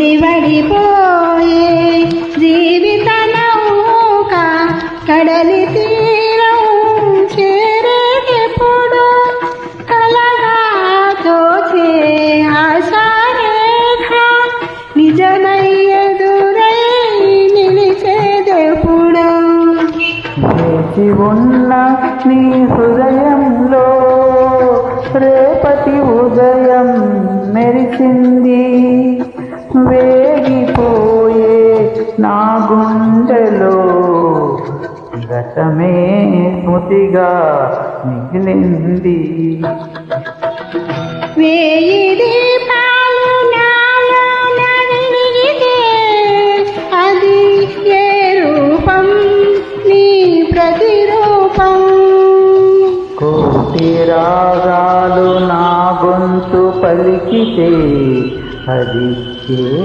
ముడివడిపోయే జీవిత నౌక కడలి తీరం చేరేటప్పుడు కలగా తోచే ఆశారేఖ నిజమై ఎదురై నిలిచేదెప్పుడు. వేచి ఉన్న నీ హృదయంలో రేపటి ఉదయం మెరిసింది. వేగిపోయే నా గుండెలో గతమే స్మృతిగా మిగిలింది. వేయి దీపాలు నాలోన వెలిగితే అది ఏ రూపం నీ ప్రతిరూపం. కోటి రాగాలు నా గొంతు పలికితే అది